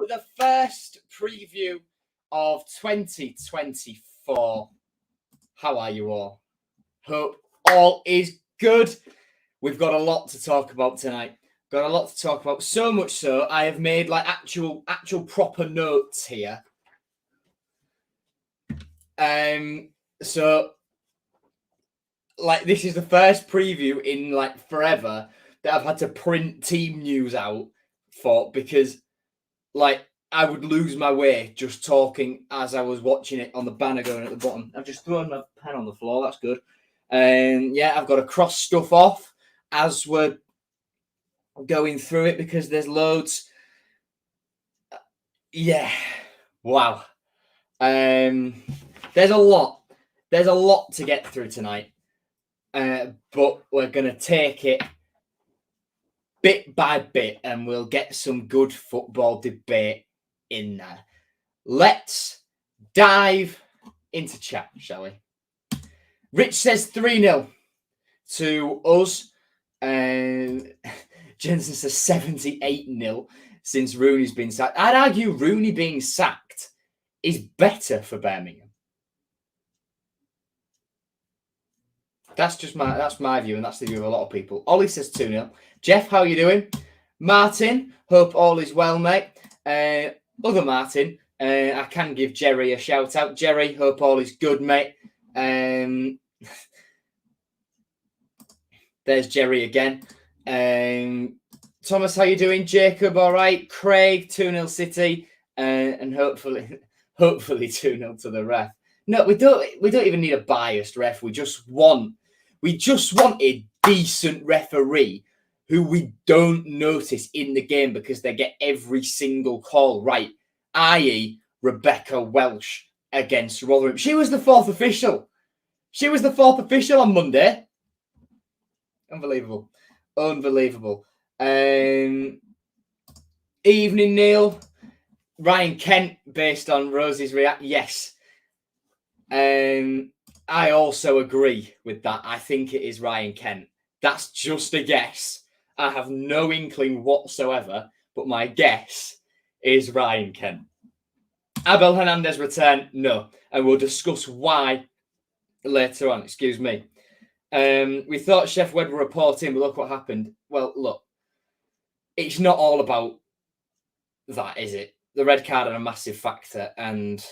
the first preview of 2024. How are you all? Hope all is good. We've got a lot to talk about tonight. Got a lot to talk about. So much so, I have made like actual proper notes here. So like this is the first preview in like forever that I've had to print team news out for, because like I would lose my way just talking as I was watching it on the banner going at the bottom. I've just thrown my pen on the floor. That's good. Yeah, I've got to cross stuff off as we're going through it because there's loads. Yeah, wow. There's a lot. There's a lot to get through tonight, but we're gonna take it bit by bit, and we'll get some good football debate in there. Let's dive into chat, shall we? Rich says 3-0 to us. Jensen says 78-0 since Rooney's been sacked. I'd argue Rooney being sacked is better for Birmingham. That's my view, and that's the view of a lot of people. Ollie says 2-0. Jeff, how are you doing? Martin, hope all is well, mate. Other Martin, I can give Jerry a shout out. Jerry, hope all is good, mate. There's Jerry again. Thomas, how you doing? Jacob, all right. Craig, 2-0 City, and hopefully 2-0 to the ref. No, we don't even need a biased ref. We just want a decent referee who we don't notice in the game because they get every single call right, i.e. Rebecca Welsh against Rotherham. She was the fourth official. On Monday. Unbelievable. Evening, Neil. Ryan Kent, based on Rosie's react. Yes. I also agree with that. I think it is Ryan Kent. That's just a guess. I have no inkling whatsoever, but my guess is Ryan Kent. Abel Hernandez return? No. And we'll discuss why later on. Excuse me. We thought Chef Wed would report in, but look what happened. Well, look, it's not all about that, is it? The red card had a massive factor, and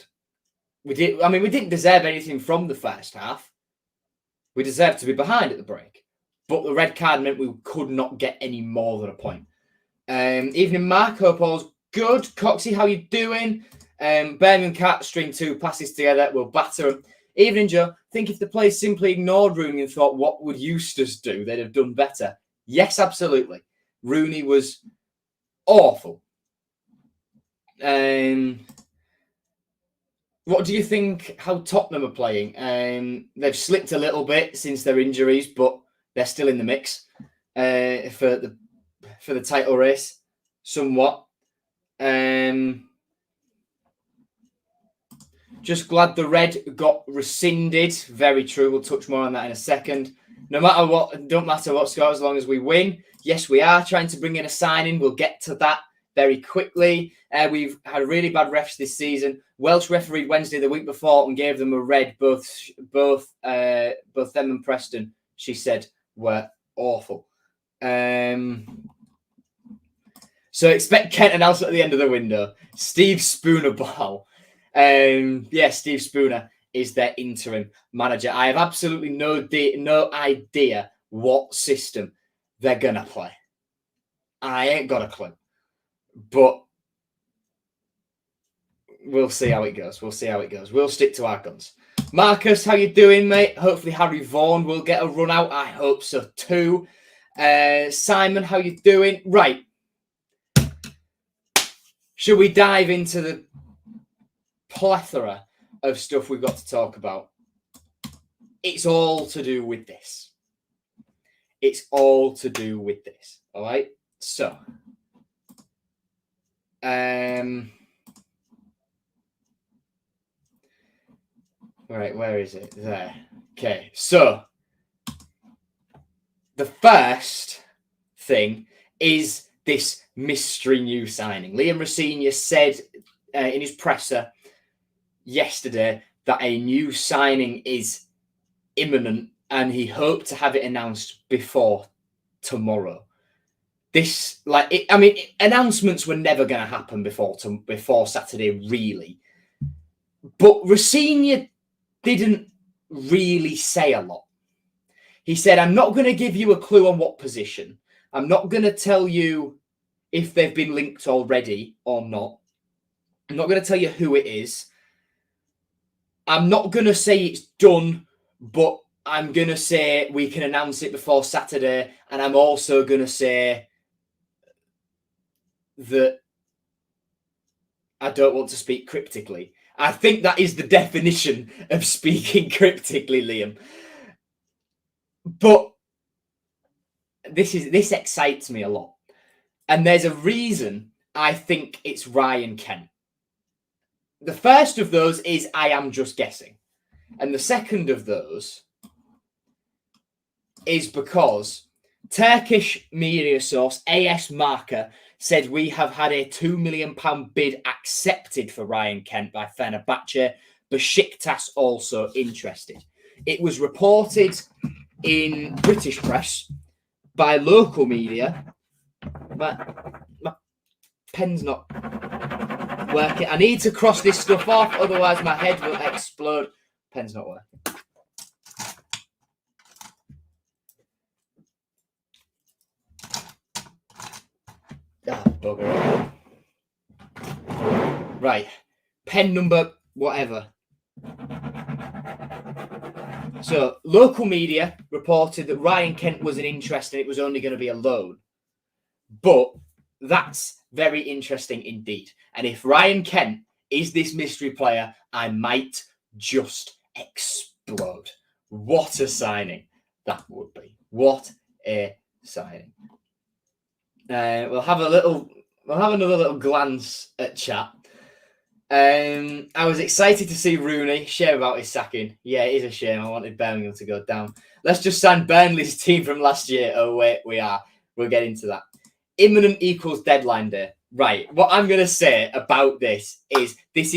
we didn't deserve anything from the first half. We deserved to be behind at the break. But the red card meant we could not get any more than a point. Evening, Mark. Hope all's good. Coxie, how you doing? Birmingham can't string two passes together. We'll batter them. Evening, Joe. Think if the players simply ignored Rooney and thought, what would Eustace do? They'd have done better. Yes, absolutely. Rooney was awful. What do you think how Tottenham are playing? They've slipped a little bit since their injuries, but they're still in the mix for the title race, somewhat. Just glad the red got rescinded. Very true. We'll touch more on that in a second. No matter what, don't matter what score, as long as we win. Yes, we are trying to bring in a signing. We'll get to that very quickly. We've had really bad refs this season. Welsh refereed Wednesday the week before and gave them a red. Both them and Preston, she said, were awful. So expect Kent announcement at the end of the window. Steve Spooner ball. Steve Spooner is their interim manager. I have absolutely no idea what system they're going to play. I ain't got a clue. But we'll see how it goes. We'll stick to our guns. Marcus, how you doing, mate? Hopefully Harry Vaughan will get a run out. I hope so too. Simon, how you doing? Right. Should we dive into the plethora of stuff we've got to talk about? It's all to do with this. All right? So, right, where is it? There. Okay, so the first thing is this mystery new signing. Liam Rosenior said in his presser yesterday that a new signing is imminent and he hoped to have it announced before tomorrow. Announcements were never going to happen before Saturday, really. But Rosenior didn't really say a lot. He said, I'm not going to give you a clue on what position. I'm not going to tell you if they've been linked already or not. I'm not going to tell you who it is. I'm not going to say it's done, but I'm going to say we can announce it before Saturday. And I'm also going to say that I don't want to speak cryptically. I think that is the definition of speaking cryptically, Liam. But this excites me a lot. And there's a reason I think it's Ryan Kent. The first of those is I am just guessing. And the second of those is because Turkish media source AS Marca said we have had a £2 million bid accepted for Ryan Kent by Fenerbahce. Besiktas also interested. It was reported in British press by local media. My pen's not working. I need to cross this stuff off, otherwise my head will explode. Pen's not working. Bugger. Right. Pen number whatever. So, local media reported that Ryan Kent was an interest and it was only going to be a loan. But that's very interesting indeed. And if Ryan Kent is this mystery player, I might just explode. What a signing that would be. What a signing. We'll have another little glance at chat. I was excited to see Rooney. Shame about his sacking. Yeah, it is a shame. I wanted Birmingham to go down. Let's just sign Burnley's team from last year. Oh, wait, we are. We'll get into that. Imminent equals deadline day. Right. What I'm going to say about this is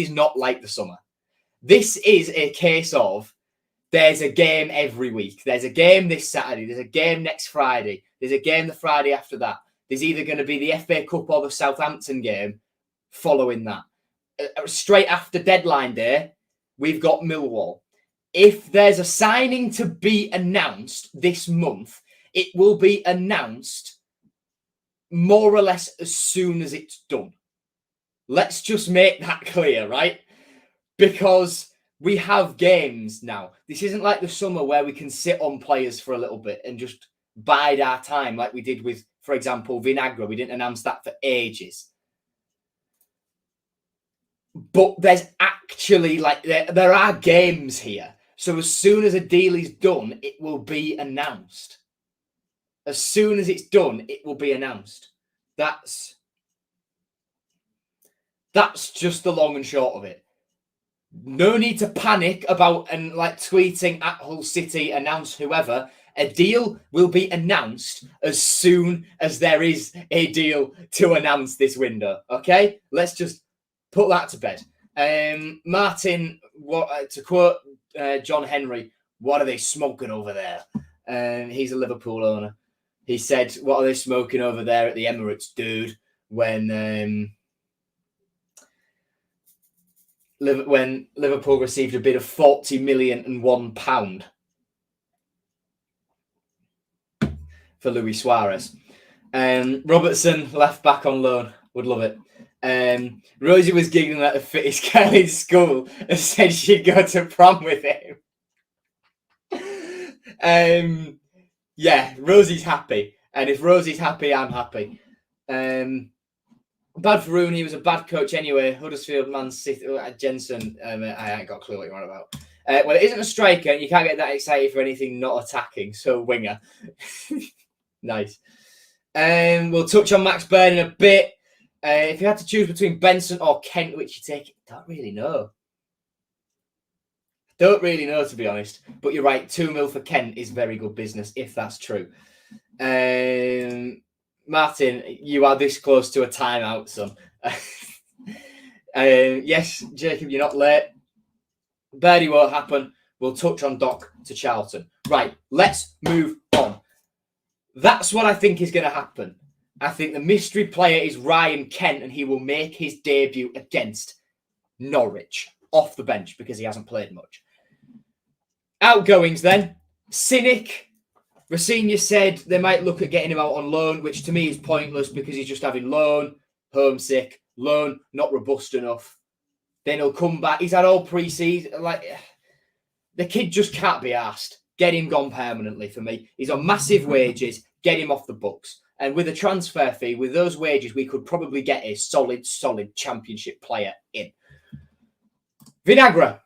not like the summer. This is a case of there's a game every week. There's a game this Saturday. There's a game next Friday. There's a game the Friday after that. There's either going to be the FA Cup or the Southampton game following that. Straight after deadline day, we've got Millwall. If there's a signing to be announced this month, it will be announced more or less as soon as it's done. Let's just make that clear, right? Because we have games now. This isn't like the summer where we can sit on players for a little bit and just bide our time like we did with, for example, Vinagre. We didn't announce that for ages. But there's actually, there are games here. So as soon as a deal is done, it will be announced. As soon as it's done, it will be announced. That's just the long and short of it. No need to panic about and tweeting at Hull City, announce whoever. A deal will be announced as soon as there is a deal to announce this window. Okay? Let's just put that to bed. Martin, to quote John Henry, what are they smoking over there? He's a Liverpool owner. He said, what are they smoking over there at the Emirates, dude? When Liverpool received a bid of £40 million and £1 for Luis Suarez. Robertson, left back on loan. Would love it. Rosie was giggling at the fittest girl in school and said she'd go to prom with him. Yeah, Rosie's happy. And if Rosie's happy, I'm happy. Bad for Rooney. He was a bad coach anyway. Huddersfield, Man City, Jensen. I ain't got a clue what you're on about. Well, it isn't a striker. You can't get that excited for anything not attacking. So, winger. Nice. We'll touch on Max Bird in a bit. If you had to choose between Benson or Kent, which you take, don't really know. Don't really know, to be honest. But you're right. 2 mil for Kent is very good business, if that's true. Martin, you are this close to a timeout, son. Yes, Jacob, you're not late. Birdie won't happen. We'll touch on Doc to Charlton. Right, let's move on. That's what I think is going to happen. I think the mystery player is Ryan Kent, and he will make his debut against Norwich off the bench because he hasn't played much. Outgoings then. Cynic. Rosenior said they might look at getting him out on loan, which to me is pointless because he's just having loan, homesick, loan, not robust enough. Then he'll come back. He's had all pre-season. Like, the kid just can't be asked. Get him gone permanently for me. He's on massive wages. Get him off the books. And with a transfer fee, with those wages, we could probably get a solid championship player in. Vinagre.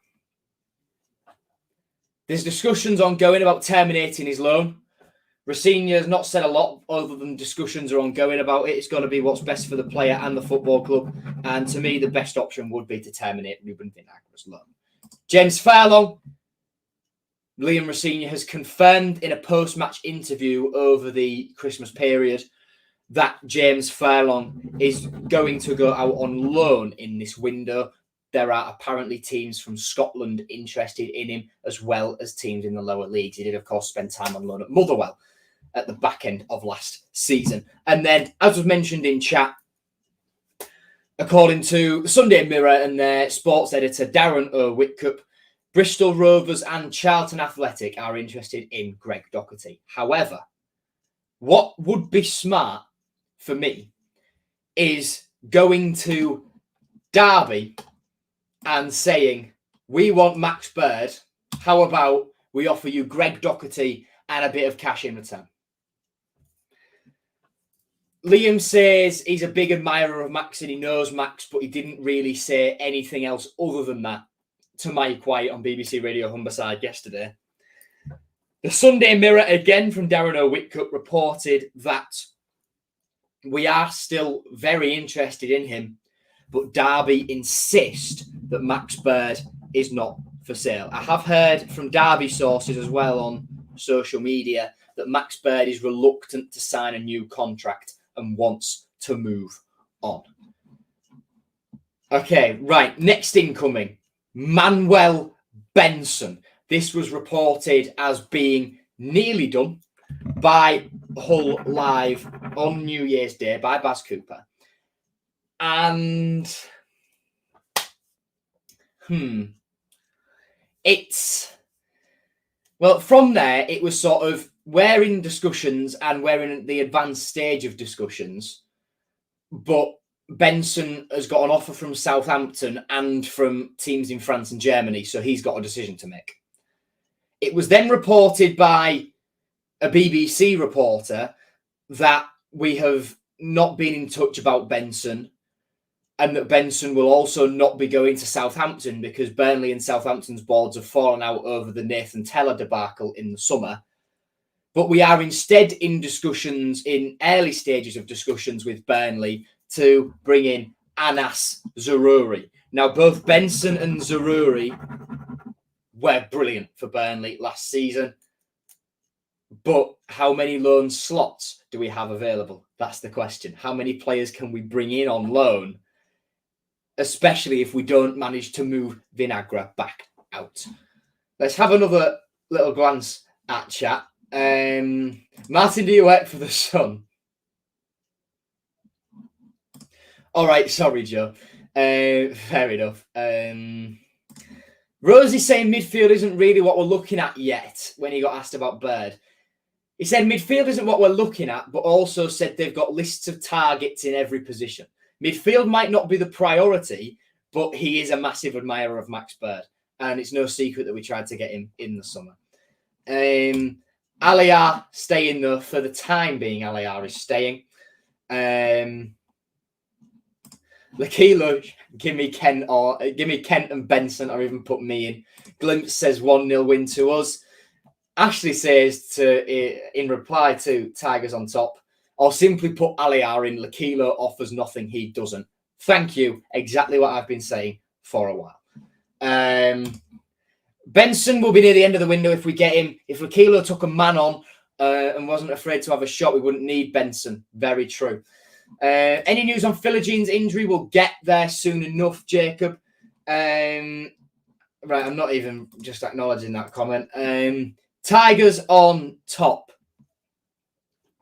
There's discussions ongoing about terminating his loan. Rosenior has not said a lot other than discussions are ongoing about it. It's got to be what's best for the player and the football club. And to me, the best option would be to terminate Ruben Vinagre's loan. James Furlong. Liam Rosenior has confirmed in a post-match interview over the Christmas period that James Furlong is going to go out on loan in this window. There are apparently teams from Scotland interested in him, as well as teams in the lower leagues. He did, of course, spend time on loan at Motherwell at the back end of last season. And then, as was mentioned in chat, according to the Sunday Mirror and their sports editor, Darren Whitcup, Bristol Rovers and Charlton Athletic are interested in Greg Doherty. However, what would be smart for me is going to Derby and saying, we want Max Bird. How about we offer you Greg Doherty and a bit of cash in return? Liam says he's a big admirer of Max and he knows Max, but he didn't really say anything else other than that to Mike White on BBC Radio Humberside yesterday. The Sunday Mirror, again from Darren Whitcup, reported that we are still very interested in him, but Derby insist that Max Bird is not for sale. I have heard from Derby sources as well on social media that Max Bird is reluctant to sign a new contract and wants to move on. Okay, right. Next incoming, Manuel Benson. This was reported as being nearly done by Hull Live on New Year's Day by Baz Cooper. And it's, well, from there, it was sort of, we're in discussions and we're in the advanced stage of discussions, but Benson has got an offer from Southampton and from teams in France and Germany, so he's got a decision to make. It was then reported by a BBC reporter that we have not been in touch about Benson and that Benson will also not be going to Southampton because Burnley and Southampton's boards have fallen out over the Nathan Tella debacle in the summer. But we are instead in discussions, in early stages of discussions with Burnley to bring in Anas Zaroury. Now, both Benson and Zaroury were brilliant for Burnley last season. But how many loan slots do we have available? That's the question. How many players can we bring in on loan, especially if we don't manage to move Vinagre back out? Let's have another little glance at chat. Martin, do you work for the Sun? All right, sorry, Joe. Fair enough. Rosie's saying midfield isn't really what we're looking at yet when he got asked about Bird. He said midfield isn't what we're looking at, but also said they've got lists of targets in every position. Midfield might not be the priority, but he is a massive admirer of Max Bird. And it's no secret that we tried to get him in the summer. Aliar staying though for the time being. Aliar is staying. Lakilo, give me Kent and Benson, or even put me in. Glimpse says 1-0 win to us. Ashley says in reply to Tigers on top, or simply put Aliar in. Lakilo offers nothing he doesn't. Thank you. Exactly what I've been saying for a while. Benson will be near the end of the window if we get him. If Lakilo took a man on and wasn't afraid to have a shot, we wouldn't need Benson. Very true. Any news on Philogene injury? We'll get there soon enough, Jacob. Right, I'm not even just acknowledging that comment. Tigers on top.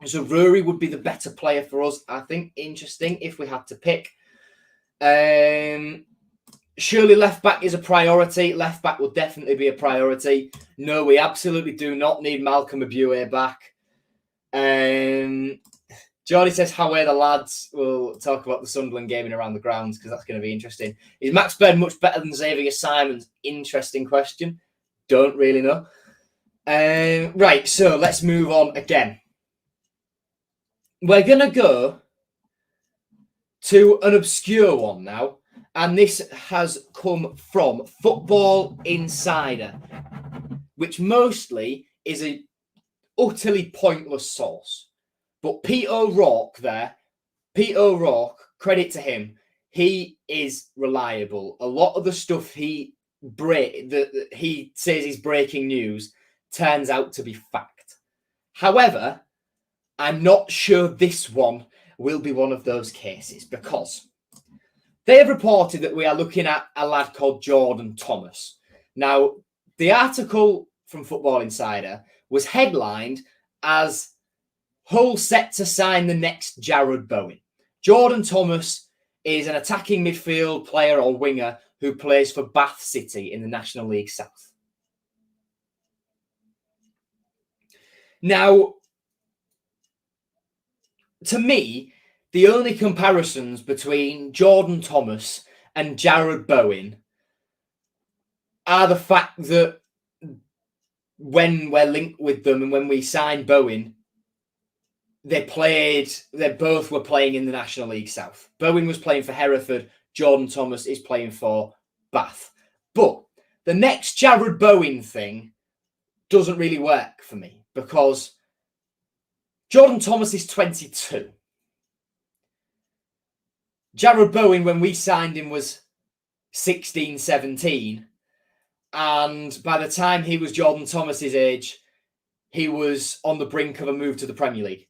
So Rory would be the better player for us, I think. Interesting if we had to pick. Surely left back is a priority. Left back will definitely be a priority. No, we absolutely do not need Malcolm Abue back. Jordy says, how are the lads? We'll talk about the Sunderland gaming around the grounds because that's going to be interesting. Is Max Baird much better than Xavier Simons? Interesting question. Don't really know. Right, so let's move on again. We're going to go to an obscure one now. And this has come from Football Insider, which mostly is a utterly pointless source. But Pete O'Rourke there, Pete O'Rourke, credit to him, he is reliable. A lot of the stuff he says is breaking news turns out to be fact. However, I'm not sure this one will be one of those cases because they have reported that we are looking at a lad called Jordan Thomas. Now, the article from Football Insider was headlined as Hull set to sign the next Jarrod Bowen. Jordan Thomas is an attacking midfield player or winger who plays for Bath City in the National League South. Now, to me, the only comparisons between Jordan Thomas and Jarrod Bowen are the fact that when we're linked with them and when we signed Bowen, they both were playing in the National League South. Bowen was playing for Hereford. Jordan Thomas is playing for Bath. But the next Jarrod Bowen thing doesn't really work for me because Jordan Thomas is 22. Jarrod Bowen, when we signed him, was 16, 17. And by the time he was Jordan Thomas's age, he was on the brink of a move to the Premier League.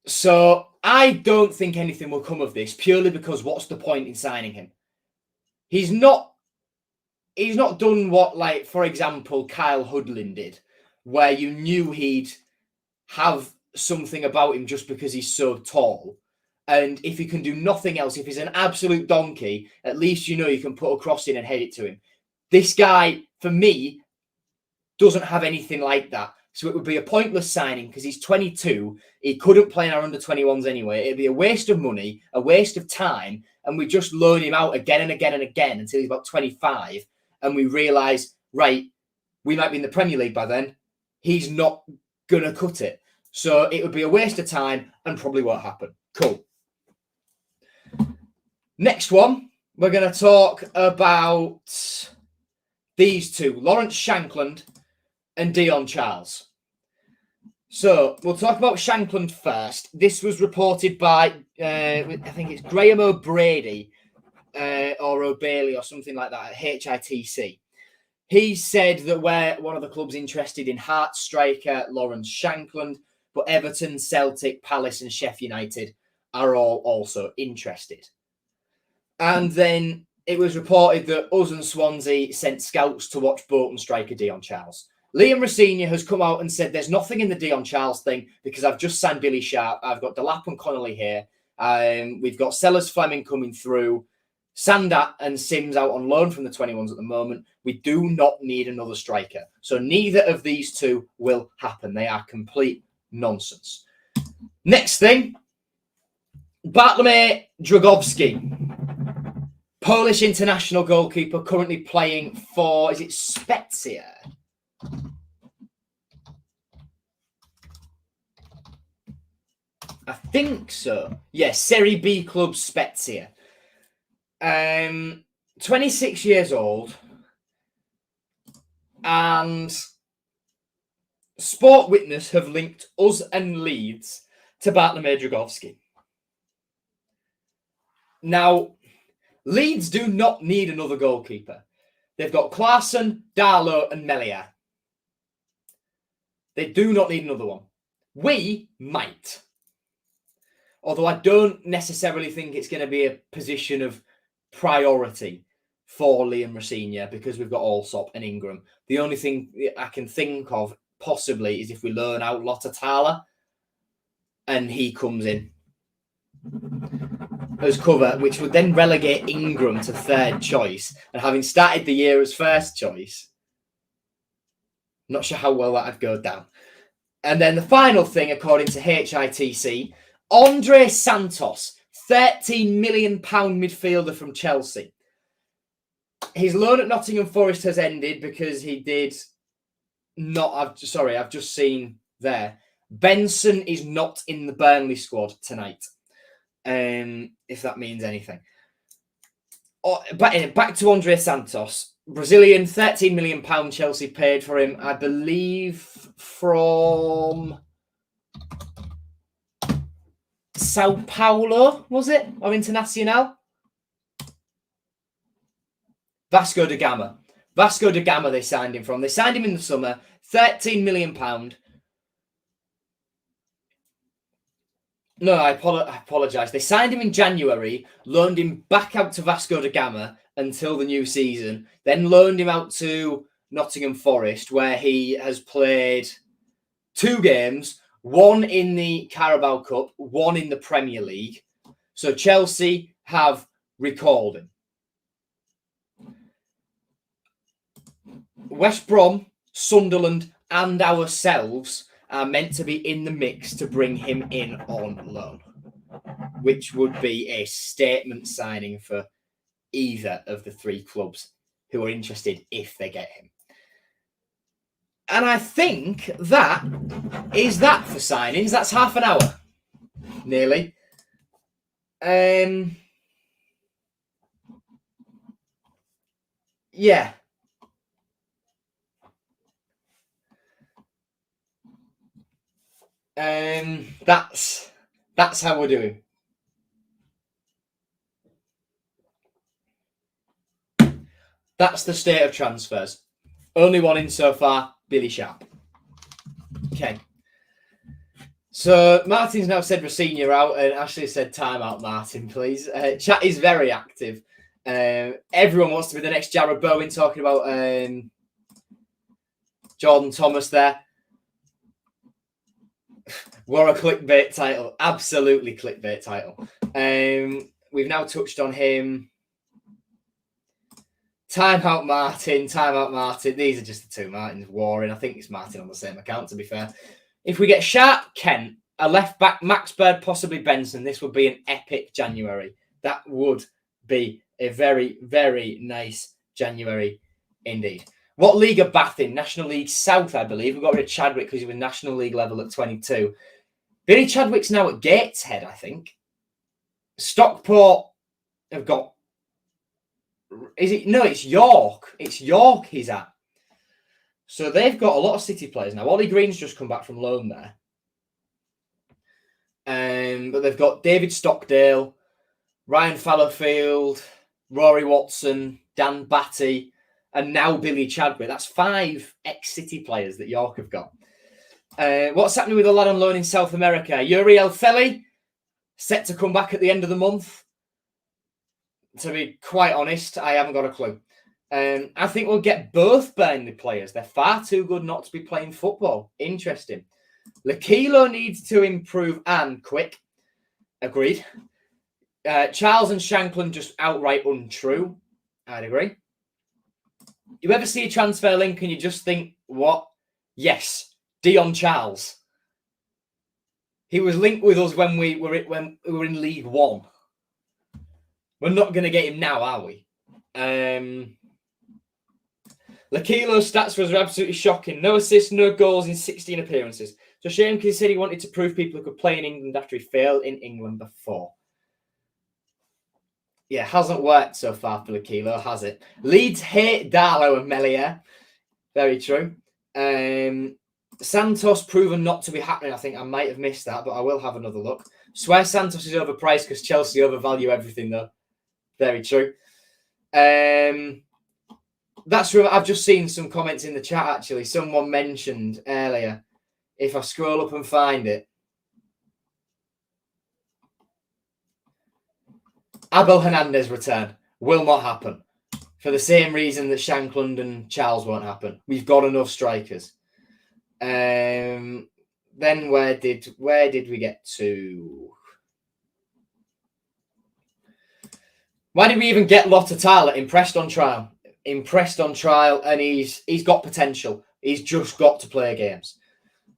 So I don't think anything will come of this purely because what's the point in signing him? He's not done what, like, for example, Kyle Hudlin did, where you knew he'd have something about him just because he's so tall. And if he can do nothing else, if he's an absolute donkey, at least you know you can put a cross in and head it to him. This guy, for me, doesn't have anything like that. So it would be a pointless signing because he's 22. He couldn't play in our under-21s anyway. It'd be a waste of money, a waste of time, and we just loan him out again and again and again until he's about 25. And we realise, right, we might be in the Premier League by then. He's not going to cut it. So it would be a waste of time and probably won't happen. Cool. Next one, we're going to talk about these two, Lawrence Shankland and Dion Charles. So we'll talk about Shankland first. This was reported by, I think it's Graham O'Brady or O'Bailey or something like that at HITC. He said that we're one of the clubs interested in Hearts striker Lawrence Shankland, but Everton, Celtic, Palace and Sheffield United are all also interested. And then it was reported that us and Swansea sent scouts to watch Bolton striker Dion Charles. Liam Rosenior has come out and said there's nothing in the Dion Charles thing because I've just signed Billy Sharp. I've got Delap and Connolly here. We've got Sellers Fleming coming through. Sandat and Sims out on loan from the 21s at the moment. We do not need another striker. So neither of these two will happen. They are complete nonsense. Next thing, Bartłomiej Dragowski. Polish international goalkeeper currently playing for, is it Spezia? I think so. Yes, Serie B club Spezia. 26 years old. And Sport Witness have linked us and Leeds to Bartłomiej Dragowski. Now, Leeds do not need another goalkeeper. They've got Klaassen, Darlow and Melier. They do not need another one. We might. Although I don't necessarily think it's going to be a position of priority for Liam Rosenior because we've got Allsop and Ingram. The only thing I can think of possibly is if we learn out Lottatala and he comes in as cover, which would then relegate Ingram to third choice. And having started the year as first choice, not sure how well that'd go down. And then the final thing, according to HITC, Andre Santos, £13 million midfielder from Chelsea. His loan at Nottingham Forest has ended because he did not... I've just seen there. Benson is not in the Burnley squad tonight, if that means anything. Back to Andre Santos. Brazilian, £13 million Chelsea paid for him, I believe, from Sao Paulo, was it? Or Internacional? Vasco da Gama. Vasco da Gama they signed him from. They signed him in the summer, £13 million. No, I apologise. They signed him in January, loaned him back out to Vasco da Gama until the new season, then loaned him out to Nottingham Forest, where he has played 2 games, one in the Carabao Cup, one in the Premier League. So Chelsea have recalled him. West Brom, Sunderland, and ourselves are meant to be in the mix to bring him in on loan, which would be a statement signing for either of the 3 clubs who are interested if they get him. And I think that is that for signings. That's half an hour, nearly. Yeah. That's how we're doing. That's the state of transfers. Only one in so far, Billy Sharp. Okay. So Martin's now said Rosenior out, and Ashley said time out, Martin, please. Chat is very active. Everyone wants to be the next Jarrod Bowen, talking about Jordan Thomas there. What a clickbait title. Absolutely clickbait title. We've now touched on him. Time out, Martin. Time out, Martin. These are just the 2 Martins warring. I think it's Martin on the same account, to be fair. If we get Sharp, Kent, a left back, Max Bird, possibly Benson, this would be an epic January. That would be a very, very nice January indeed. What league are Bath in? National League South, I believe. We've got rid of Chadwick because he was National League level at 22. Billy Chadwick's now at Gateshead, I think. Stockport have got... Is it? No, it's York. It's York he's at. So they've got a lot of City players now. Ollie Green's just come back from loan there. But they've got David Stockdale, Ryan Fallowfield, Rory Watson, Dan Batty, and now Billy Chadwick. That's 5 ex-City players that York have got. What's happening with the lad on loan in South America? Uriel Feli, set to come back at the end of the month. To be quite honest, I haven't got a clue. I think we'll get both Burnley players. They're far too good not to be playing football. Interesting. Lakilo needs to improve and quick. Agreed. Charles and Shanklin just outright untrue. I'd agree. You ever see a transfer link and you just think, what? Yes. Dion Charles. He was linked with us when we were in League One. We're not going to get him now, are we? Lakilo's stats was absolutely shocking. No assists, no goals in 16 appearances. So shame because he said he wanted to prove people who could play in England after he failed in England before. Yeah, hasn't worked so far for Lakilo, has it? Leeds hate Darlow and Melier. Very true. Santos proven not to be happening. I think I might have missed that, but I will have another look. Swear Santos is overpriced because Chelsea overvalue everything, though. Very true. That's true. I've just seen some comments in the chat, actually. Someone mentioned earlier If I scroll up and find it. Abel Hernandez return will not happen. For the same reason that Shankland and Charles won't happen. We've got enough strikers. Then where did we get to? Why did we even get Lotta Tyler impressed on trial? Impressed on trial, and he's got potential. He's just got to play games.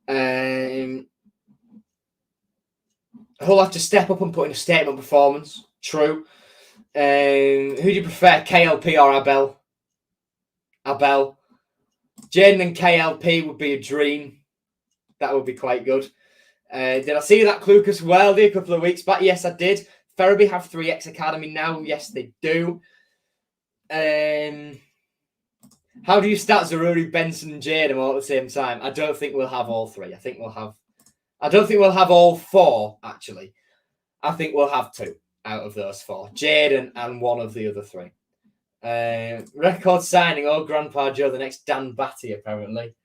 He'll have to step up and put in a statement performance. True. Who do you prefer, KLP or Abel? Abel. Jaden and KLP would be a dream. That would be quite good. Did I see that Lucas Weldy a couple of weeks back? Yes, I did. Ferriby have 3X Academy now. Yes, they do. How do you start Zaruri, Benson, and Jaden all at the same time? I don't think we'll have all three. I don't think we'll have all four, actually. I think we'll have two out of those four. Jaden and one of the other three. Record signing, Grandpa Joe, the next Dan Batty, apparently.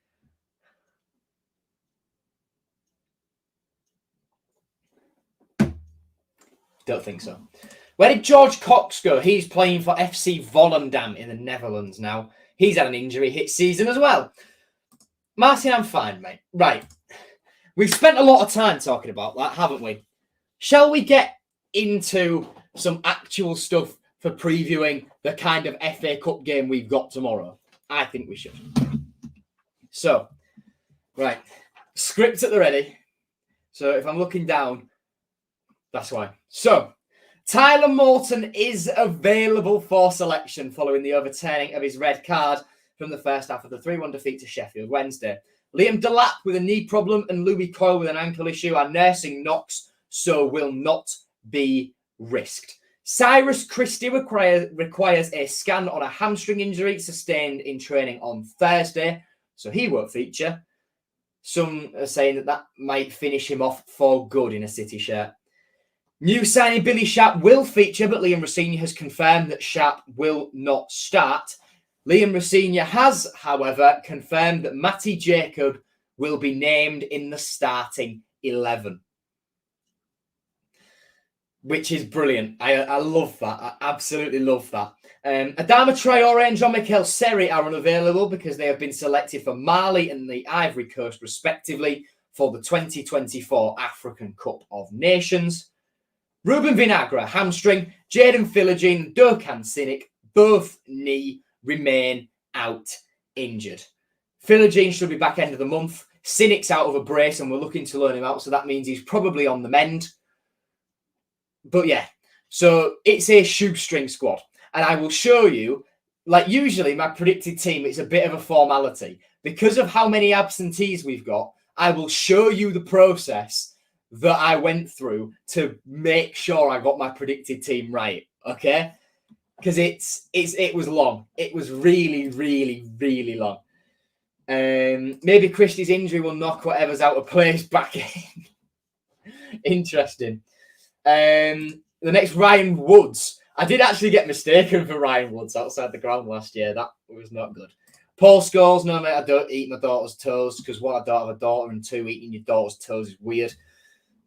Don't think so. Where did George Cox go? He's playing for FC Volendam in the Netherlands now. He's had an injury hit season as well. Martin, I'm fine, mate. Right. We've spent a lot of time talking about that, haven't we? Shall we get into some actual stuff for previewing the kind of FA Cup game we've got tomorrow? I think we should. So, right. Script at the ready. So if I'm looking down, that's why. So, Tyler Morton is available for selection following the overturning of his red card from the first half of the 3-1 defeat to Sheffield Wednesday. Liam Delap with a knee problem and Louis Coyle with an ankle issue are nursing knocks, so will not be risked. Cyrus Christie requires a scan on a hamstring injury sustained in training on Thursday, so he won't feature. Some are saying that might finish him off for good in a City shirt. New signing Billy Sharp will feature, but Liam Rosenior has confirmed that Sharp will not start. Liam Rosenior has, however, confirmed that Matty Jacob will be named in the starting 11. Which is brilliant. I love that. I absolutely love that. Adama Traore and Jean-Michel Seri are unavailable because they have been selected for Mali and the Ivory Coast, respectively, for the 2024 African Cup of Nations. Ruben Vinagre, hamstring. Jaden Philogene, Dokan Sinek, both knee, remain out injured. Philogene should be back end of the month. Sinek's out of a brace and we're looking to loan him out, so that means he's probably on the mend. But yeah, so it's a shoestring squad. And I will show you, like usually my predicted team, it's a bit of a formality. Because of how many absentees we've got, I will show you the process that I went through to make sure I got my predicted team right, okay? Because it was long. It was really, really, really long. Maybe Christie's injury will knock whatever's out of place back in. Interesting. The next, Ryan Woods. I did actually get mistaken for Ryan Woods outside the ground last year. That was not good. Paul Scholes, no, mate, I don't eat my daughter's toes because one, I don't have a daughter, and two, eating your daughter's toes is weird.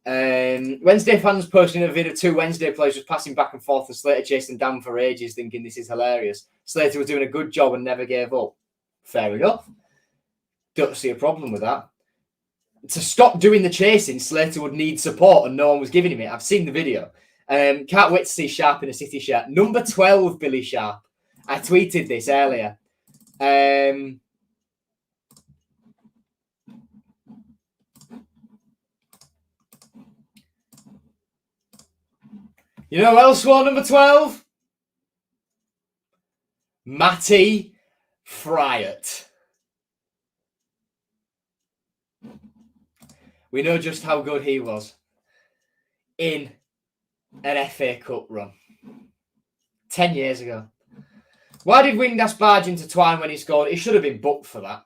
Wednesday fans posting a video of two Wednesday players just passing back and forth and Slater chasing down for ages thinking this is hilarious. Slater was doing a good job and never gave up. Fair enough. Don't see a problem with that. To stop doing the chasing, Slater would need support and no one was giving him it. I've seen the video. Can't wait to see Sharp in a City shirt. Number 12, Billy Sharp. I tweeted this earlier. You know who else wore number 12? Matty Fryatt. We know just how good he was in an FA Cup run 10 years ago. Why did Windass barge into Twine when he scored? He should have been booked for that.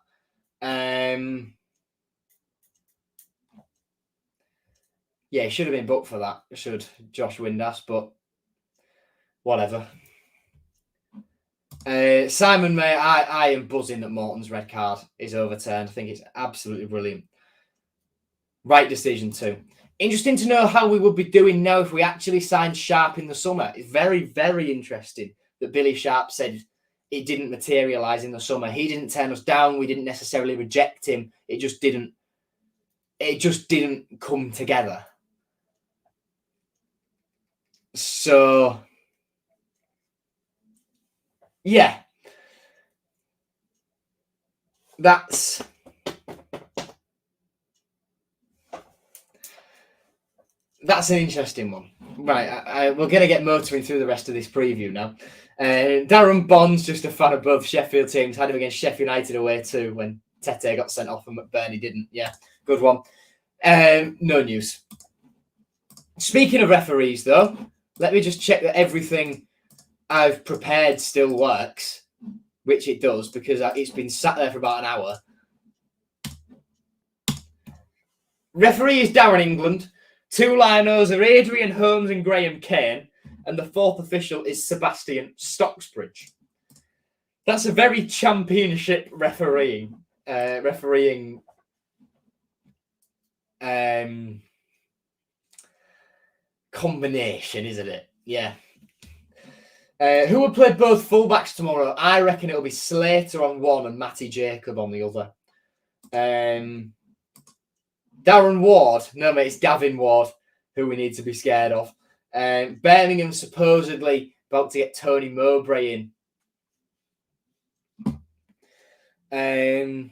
Yeah, he should have been booked for that. Should Josh Windass, but whatever. Simon May, I am buzzing that Morton's red card is overturned. I think it's absolutely brilliant. Right decision too. Interesting to know how we would be doing now if we actually signed Sharp in the summer. It's very, very interesting that Billy Sharp said it didn't materialise in the summer. He didn't turn us down. We didn't necessarily reject him. It just didn't come together. So, yeah. That's an interesting one. Right, we're going to get motoring through the rest of this preview now. Darren Bond's just a fan of both Sheffield teams. Had him against Sheffield United away too when Tete got sent off and McBurney didn't. Yeah, good one. No news. Speaking of referees, though, let me just check that everything I've prepared still works, which it does because it's been sat there for about an hour. Referee is Darren England. 2 linos are Adrian Holmes and Graham Kane, and the 4th official is Sebastian Stocksbridge. That's a very championship refereeing combination, isn't it? Yeah. Who will play both fullbacks tomorrow? I reckon it'll be Slater on one and Matty Jacob on the other. Darren Ward. No, mate, it's Gavin Ward who we need to be scared of. Birmingham supposedly about to get Tony Mowbray in.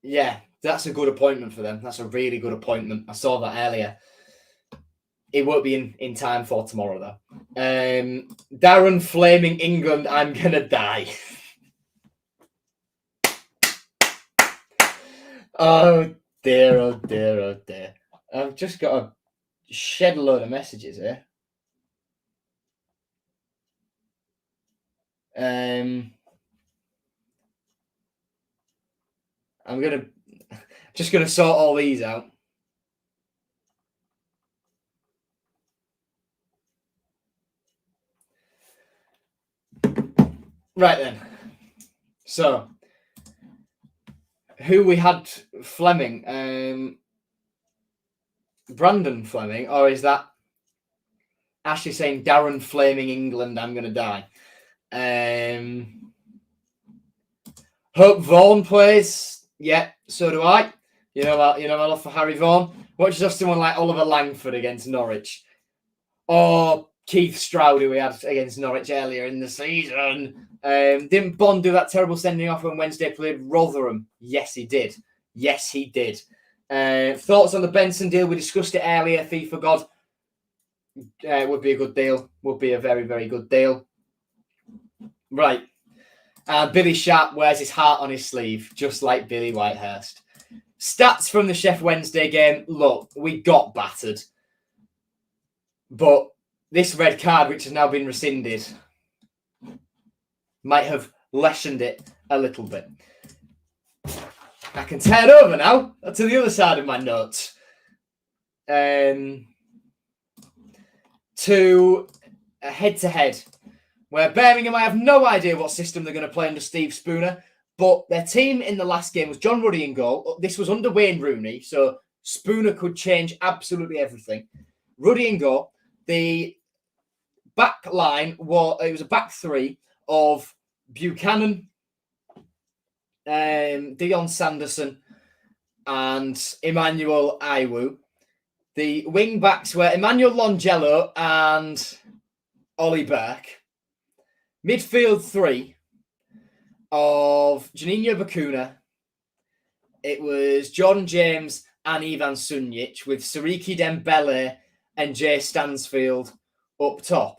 Yeah, that's a good appointment for them. That's a really good appointment. I saw that earlier. It won't be in time for tomorrow, though. Darren Flaming England, I'm going to die. Oh, dear, oh, dear, oh, dear. I've just got to shed a load of messages here. I'm just going to sort all these out. Right then. So, who we had Fleming? Brandon Fleming, or is that Ashley saying Darren Flaming England, I'm going to die? Hope Vaughan plays. Yeah, so do I. You know my love for Harry Vaughan. Watch just someone like Oliver Langford against Norwich. Or Keith Stroud, who we had against Norwich earlier in the season. Didn't Bond do that terrible sending off when Wednesday played Rotherham? Yes, he did. Yes, he did. Thoughts on the Benson deal? We discussed it earlier. FIFA God would be a good deal. Would be a very, very good deal. Right. Billy Sharp wears his heart on his sleeve, just like Billy Whitehurst. Stats from the Sheff Wednesday game. Look, we got battered. But this red card, which has now been rescinded, might have lessened it a little bit. I can turn over now to the other side of my notes. To a head-to-head, where Birmingham, I have no idea what system they're going to play under Steve Spooner, but their team in the last game was John Ruddy in goal. This was under Wayne Rooney, so Spooner could change absolutely everything. Ruddy in goal. The back line was a back three of Buchanan, Dion Sanderson, and Emmanuel Iwu. The wing backs were Emmanuel Longello and Ollie Burke. Midfield three of Juninho Bacuna. It was Jordan James and Ivan Sunjic with Sariki Dembele and Jay Stansfield up top.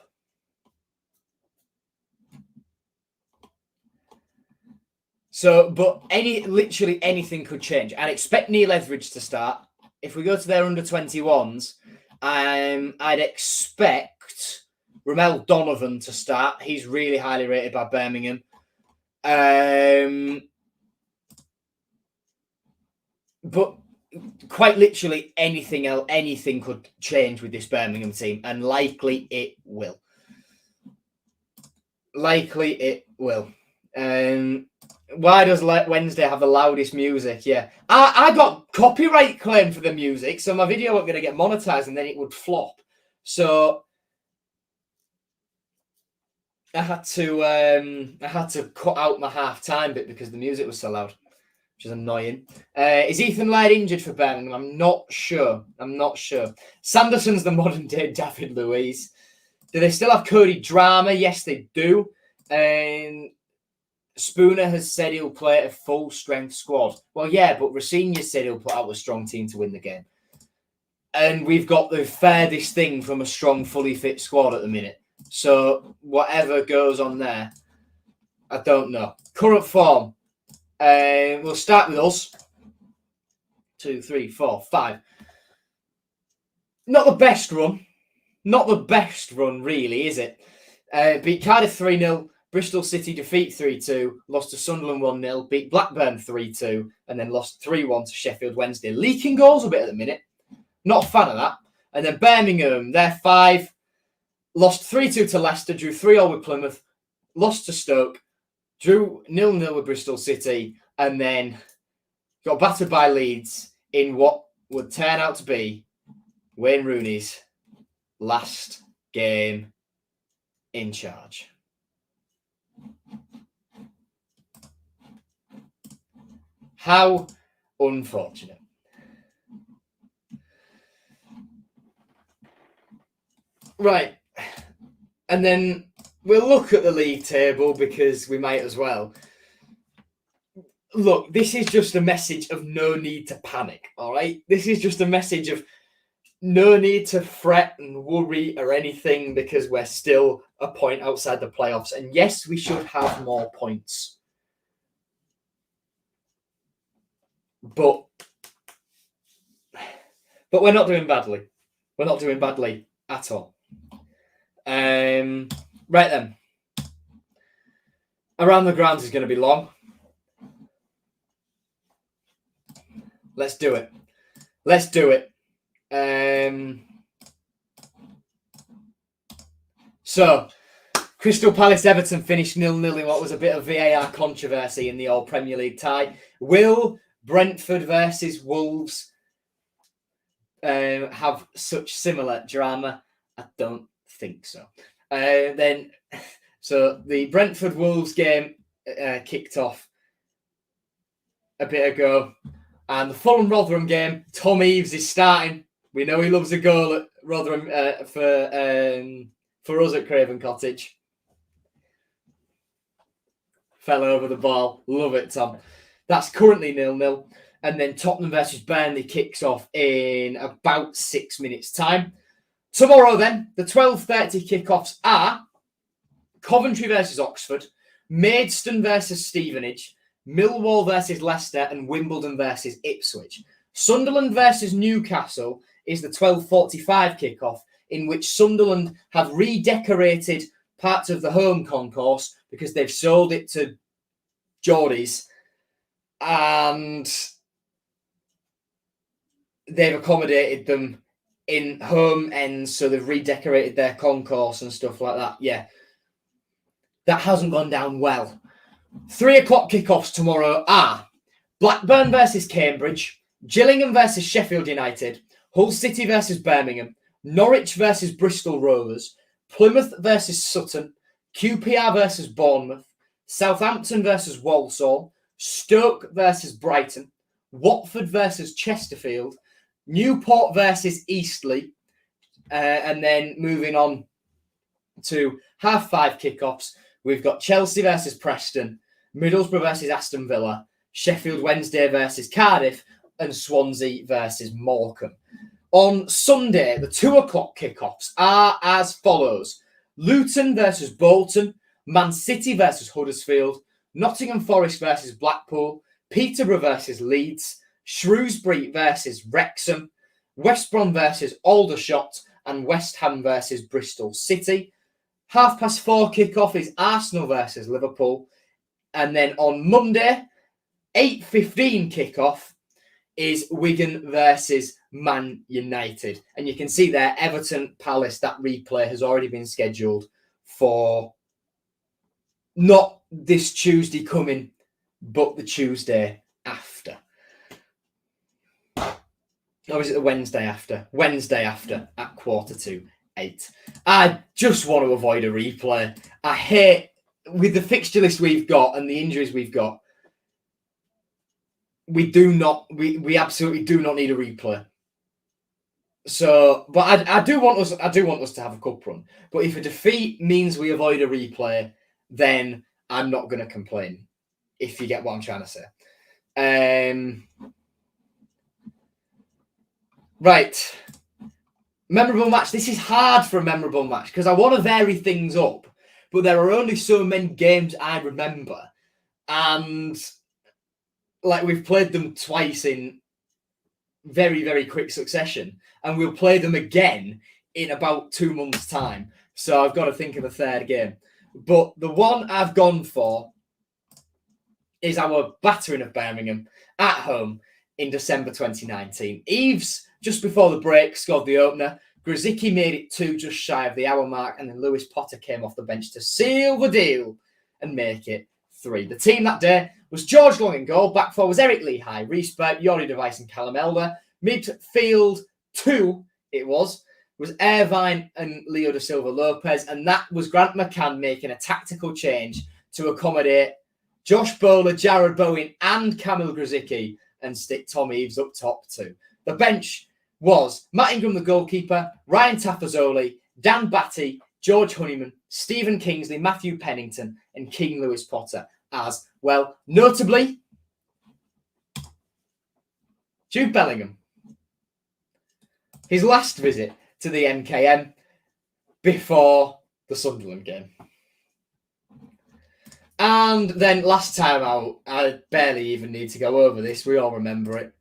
So, but literally anything could change. And expect Neil Etheridge to start. If we go to their under-21s, I'd expect Ramel Donovan to start. He's really highly rated by Birmingham. But quite literally anything could change with this Birmingham team, and likely it will. Why does Wednesday have the loudest music? Yeah. I got copyright claim for the music, so my video wasn't going to get monetized and then it would flop. So I had to cut out my half-time bit because the music was so loud, which is annoying. Is Ethan Laird injured for Birmingham? I'm not sure. Sanderson's the modern-day David Luiz. Do they still have Cody Drama? Yes, they do. Spooner has said he'll play a full-strength squad. Well, yeah, but Rossini said he'll put out a strong team to win the game. And we've got the furthest thing from a strong, fully fit squad at the minute. So whatever goes on there, I don't know. Current form. We'll start with us. 2, 3, 4, 5. Not the best run. Not the best run, really, is it? Beat Cardiff 3-0. Bristol City defeat 3-2. Lost to Sunderland 1-0. Beat Blackburn 3-2. And then lost 3-1 to Sheffield Wednesday. Leaking goals a bit at the minute. Not a fan of that. And then Birmingham, they're 5. Lost 3-2 to Leicester. Drew 3-0 with Plymouth. Lost to Stoke. Drew 0-0 with Bristol City. And then got battered by Leeds in what would turn out to be Wayne Rooney's last game in charge. How unfortunate. Right. And then we'll look at the league table because we might as well. Look, this is just a message of no need to panic, all right? This is just a message of no need to fret and worry or anything because we're still a point outside the playoffs. And yes, we should have more points. But we're not doing badly. We're not doing badly at all. Right then. Around the grounds is going to be long. Let's do it. So, Crystal Palace Everton finished 0-0 in what was a bit of VAR controversy in the All Premier League tie. Will Brentford versus Wolves have such similar drama? I don't think so. So the Brentford Wolves game kicked off a bit ago, and the Fulham Rotherham game. Tom Eaves is starting. We know he loves a goal at Rotherham for us at Craven Cottage. Fell over the ball. Love it, Tom. That's currently 0-0. And then Tottenham versus Burnley kicks off in about 6 minutes' time. Tomorrow, then, the 12:30 kickoffs are Coventry versus Oxford, Maidstone versus Stevenage, Millwall versus Leicester, and Wimbledon versus Ipswich. Sunderland versus Newcastle is the 12:45 kickoff, in which Sunderland have redecorated parts of the home concourse because they've sold it to Geordies, and they've accommodated them in home ends, so they've redecorated their concourse and stuff like that. Yeah, that hasn't gone down well. 3 o'clock kickoffs tomorrow are Blackburn versus Cambridge, Gillingham versus Sheffield United, Hull City versus Birmingham, Norwich versus Bristol Rovers, Plymouth versus Sutton, QPR versus Bournemouth, Southampton versus Walsall, Stoke versus Brighton, Watford versus Chesterfield, Newport versus Eastleigh, and then moving on to 5:30 kickoffs, we've got Chelsea versus Preston, Middlesbrough versus Aston Villa, Sheffield Wednesday versus Cardiff, and Swansea versus Morecambe. On Sunday, the 2 o'clock kickoffs are as follows: Luton versus Bolton, Man City versus Huddersfield, Nottingham Forest versus Blackpool, Peterborough versus Leeds, Shrewsbury versus Wrexham, West Brom versus Aldershot, and West Ham versus Bristol City. 4:30 kickoff is Arsenal versus Liverpool. And then on Monday, 8:15 kickoff is Wigan versus Man United. And you can see there, Everton Palace, that replay has already been scheduled for not this Tuesday coming, but the Tuesday after. Or is it the Wednesday after? Wednesday after at 7:45. I just want to avoid a replay. I hate, with the fixture list we've got and the injuries we've got, we absolutely do not need a replay. So, but I do want us to have a cup run. But if a defeat means we avoid a replay, then I'm not going to complain. If you get what I'm trying to say. Right. Memorable match. This is hard for a memorable match because I want to vary things up, but there are only so many games I remember, and like we've played them twice in very, very quick succession, and we'll play them again in about 2 months' time. So I've got to think of a third game. But the one I've gone for is our battering of Birmingham at home in December 2019. Eves, just before the break, scored the opener. Grzycki made it 2 just shy of the hour mark, and then Lewis Potter came off the bench to seal the deal and make it 3. The team that day was George Long in goal. Back four was Eric Lehigh, Reece Burke, Yori Device and Callum Elder. Midfield 2, it was Irvine and Leo da Silva Lopez, and that was Grant McCann making a tactical change to accommodate Josh Bowler, Jared Bowen and Kamil Grzycki and stick Tom Eves up top too. The bench was Matt Ingram, the goalkeeper, Ryan Tafazoli, Dan Batty, George Honeyman, Stephen Kingsley, Matthew Pennington and King Lewis Potter as well. Notably, Jude Bellingham. His last visit to the MKM before the Sunderland game. And then last time out, I barely even need to go over this. We all remember it.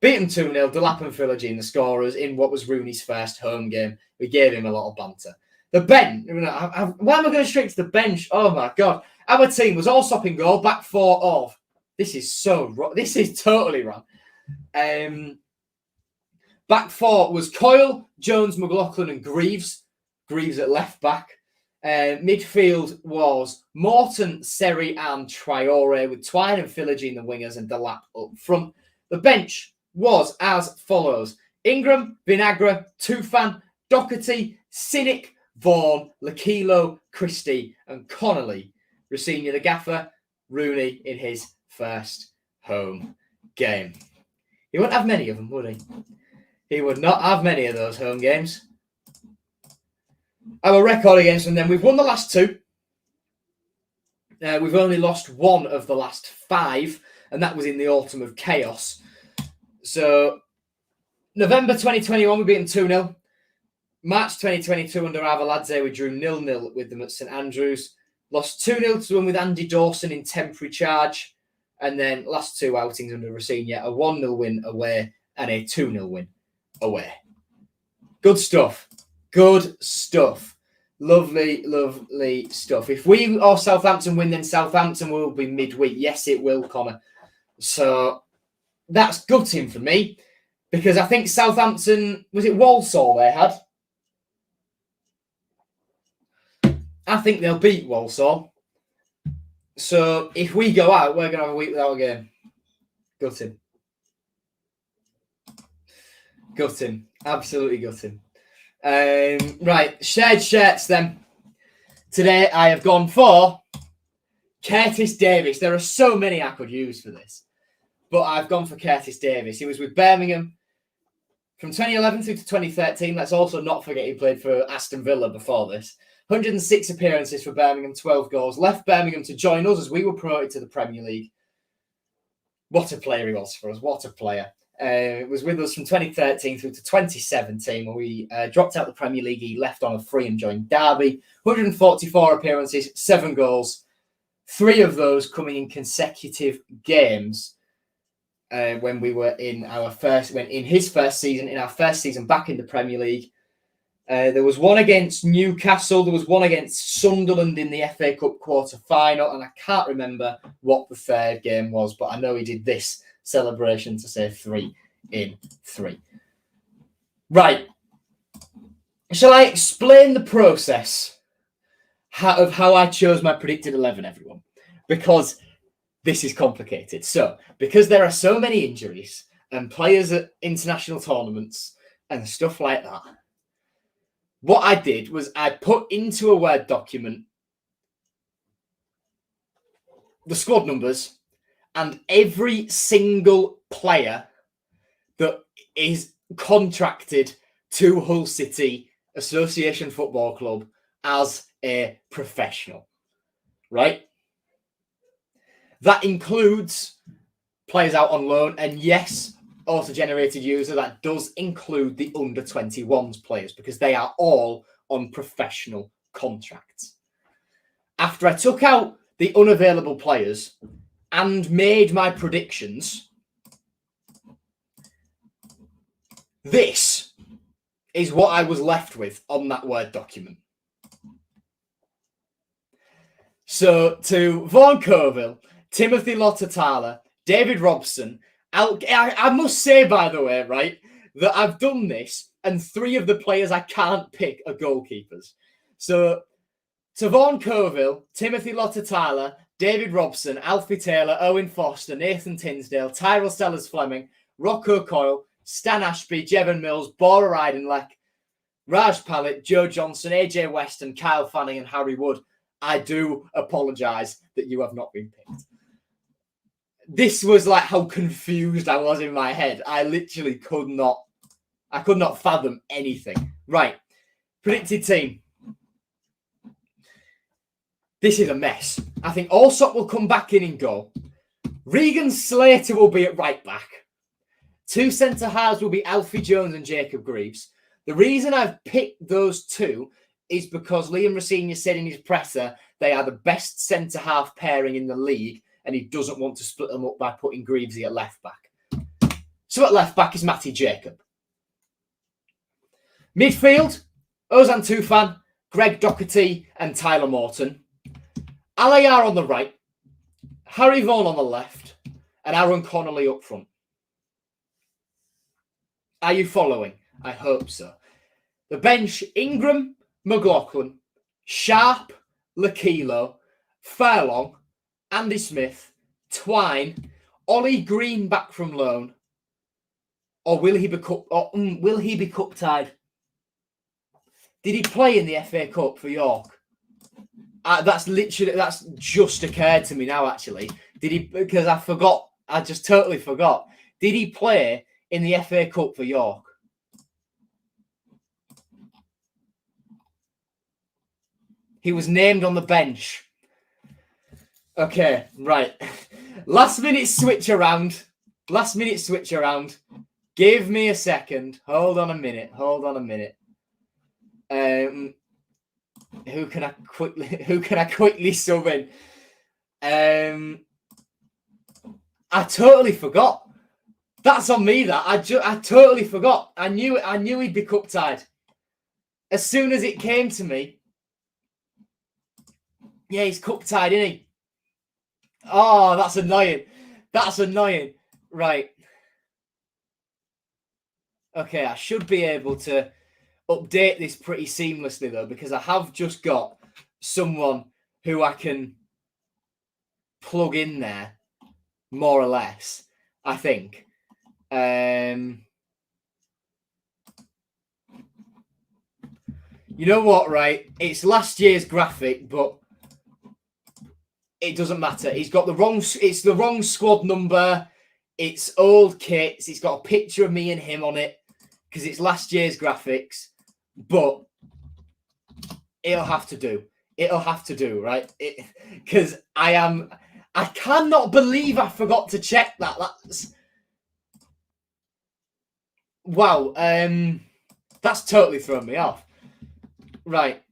Beaten 2-0, Delap and Philogene, the scorers, in what was Rooney's first home game. We gave him a lot of banter. The bench. Why am I going straight to the bench? Oh, my God. Our team was all stopping goal, back four of. This is so wrong. This is totally wrong. Back four was Coyle, Jones, McLaughlin and Greaves. Greaves at left back. Midfield was Morton, Seri and Traore, with Twine and Philogene the wingers and Delap up front. The bench was as follows. Ingram, Vinagre, Tufan, Doherty, Cynic, Vaughan, Lakilo, Christie and Connolly. Rosenior the gaffer, Rooney in his first home game. He wouldn't have many of them, would he? He would not have many of those home games. Our record against them then, we've won the last 2. We've only lost 1 of the last 5, and that was in the autumn of chaos. So, November 2021, we beat them 2-0. March 2022, under Avaladze, we drew 0-0 with them at St Andrews. Lost 2-0 to them with Andy Dawson in temporary charge. And then last 2 outings under Rosenior, a 1-0 win away and a 2-0 win away. Good stuff. Good stuff. Lovely, lovely stuff. If we or Southampton win, then Southampton will be midweek. Yes, it will, Connor. So that's gutting for me because I think Southampton, was it Walsall they had? I think they'll beat Walsall. So if we go out, we're going to have a week without a game. Gutting. Gutting. Absolutely gutting. Right, shared shirts then. Today I have gone for Curtis Davies. There are so many I could use for this, but I've gone for Curtis Davies. He was with Birmingham from 2011 through to 2013. Let's also not forget he played for Aston Villa before this. 106 appearances for Birmingham, 12 goals. Left Birmingham to join us as we were promoted to the Premier League. What a player he was for us. What a player. Was with us from 2013 through to 2017 when we dropped out the Premier League. He left on a free and joined Derby. 144 appearances, 7 goals. 3 of those coming in consecutive games when we were in our his first season back in the Premier League. There was one against Newcastle. There was one against Sunderland in the FA Cup quarter-final. And I can't remember what the third game was, but I know he did this celebration to say 3 in 3. Right. Shall I explain the process of how I chose my predicted 11, everyone? because this is complicated. So, because there are so many injuries and players at international tournaments and stuff like that, what I did was I put into a Word document the squad numbers and every single player that is contracted to Hull City Association Football Club as a professional, right? That includes players out on loan, and yes, auto-generated user, that does include the under-21s players because they are all on professional contracts. After I took out the unavailable players and made my predictions, this is what I was left with on that Word document. So to Vaughan Colville, Timothy Lottatala, David Robson, I must say, by the way, right, that I've done this and 3 of the players I can't pick are goalkeepers. So to Vaughan Colville, Timothy Lottatala, David Robson, Alfie Taylor, Owen Foster, Nathan Tinsdale, Tyrell Sellers-Fleming, Rocco Coyle, Stan Ashby, Jevon Mills, Bora Eidenlech, Raj Pallet, Joe Johnson, AJ Weston, Kyle Fanning and Harry Wood. I do apologise that you have not been picked. This was like how confused I was in my head. I literally could not fathom anything. Right. Predicted team. This is a mess. I think Allsop will come back in goal. Regan Slater will be at right back. 2 centre-halves will be Alfie Jones and Jacob Greaves. The reason I've picked those 2 is because Liam Rosenior said in his presser they are the best centre-half pairing in the league and he doesn't want to split them up by putting Greavesy at left-back. So at left-back is Matty Jacob. Midfield, Ozan Tufan, Greg Doherty and Tyler Morton. Alayar on the right, Harry Vaughan on the left and Aaron Connolly up front. Are you following? I hope so. The bench, Ingram, McLaughlin, Sharp, Lakilo, Furlong, Andy Smith, Twine, Ollie Green back from loan, or will he be cup tied? Did he play in the FA Cup for York? That's just occurred to me now. Actually, did he? Because I forgot. I just totally forgot. Did he play in the FA Cup for York? He was named on the bench. Okay, right. Last minute switch around. Give me a second. Hold on a minute. Who can I quickly sub in? I totally forgot. That's on me. That I totally forgot. I knew he'd be cup tied. As soon as it came to me. Yeah, he's cup tied, isn't he? Oh, that's annoying. Right. Okay, I should be able to update this pretty seamlessly, though, because I have just got someone who I can plug in there, more or less, I think. You know what, right? It's last year's graphic, but it doesn't matter. It's the wrong squad number. It's old kits. It's got a picture of me and him on it because it's last year's graphics, but it'll have to do, right? Because I cannot believe I forgot to check that. That's wow. That's totally thrown me off. Right.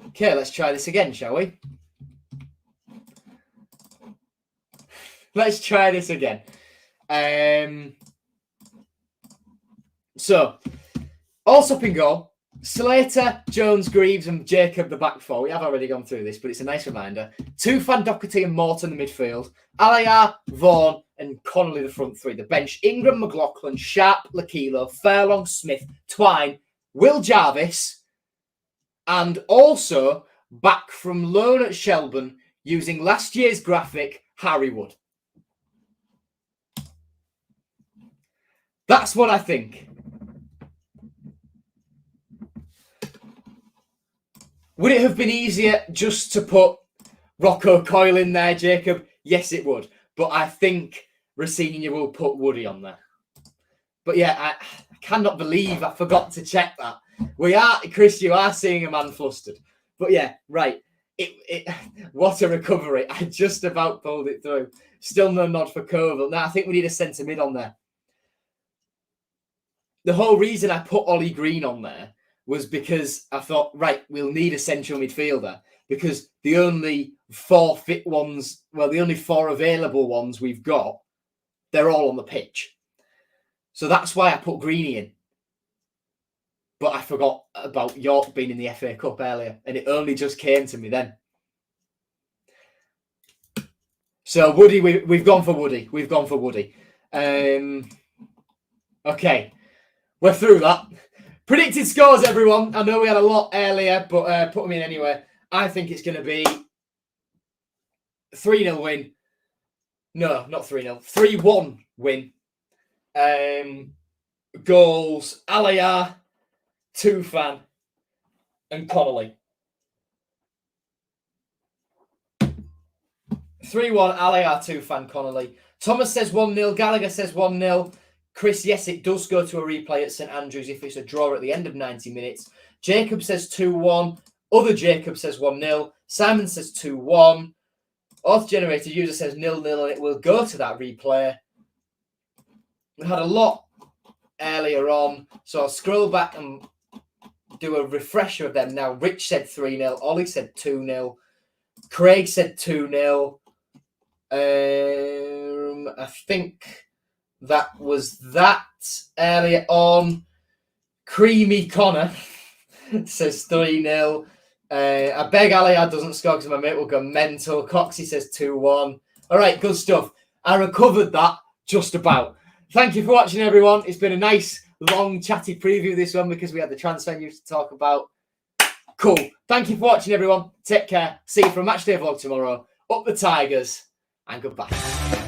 Okay, let's try this again, shall we? Let's try this again. So, Allsop in goal. Slater, Jones, Greaves and Jacob the back four. We have already gone through this, but it's a nice reminder. Tufan, Doherty and Morton the midfield. Alayar, Vaughan and Connolly the front three. The bench, Ingram, McLaughlin, Sharp, Lakilo, Furlong, Smith, Twine, Will Jarvis, and also back from loan at Shelburne using last year's graphic, Harry Wood. That's what I think. Would it have been easier just to put Rocco Coyle in there, Jacob? Yes, it would. But I think Rosenior will put Woody on there. But yeah, I cannot believe I forgot to check that. Chris, you are seeing a man flustered. But yeah, right. What a recovery. I just about pulled it through. Still no nod for Koval. Now, I think we need a centre mid on there. The whole reason I put Ollie Green on there was because I thought, right, we'll need a central midfielder because the only 4 fit ones, well, the only 4 available ones we've got, they're all on the pitch. So that's why I put Greeny in. But I forgot about York being in the FA Cup earlier, and it only just came to me then. So Woody, we've gone for Woody. We've gone for Woody. Okay, we're through that. Predicted scores, everyone. I know we had a lot earlier, but put them in anyway. I think it's going to be 3-0 win. No, not 3-0. 3-1 win. Goals, Aliyah, Tufan, and Connolly. 3-1, Aliyah, Tufan, Connolly. Thomas says 1-0. Gallagher says 1-0. Chris, yes, it does go to a replay at St Andrews if it's a draw at the end of 90 minutes. Jacob says 2-1. Other Jacob says 1-0. Simon says 2-1. Auth generator user says 0-0, and it will go to that replay. We had a lot earlier on, so I'll scroll back and do a refresher of them now. Rich said 3-0. Ollie said 2-0. Craig said 2-0. I think that was that earlier on. Creamy Connor says 3-0. I beg Aliyah doesn't score because my mate will go mental. Coxie says 2-1. All right, good stuff. I recovered that just about. Thank you for watching, everyone. It's been a nice, long, chatty preview this one because we had the transfer news to talk about. Cool. Thank you for watching, everyone. Take care. See you for a matchday vlog tomorrow. Up the Tigers, and goodbye.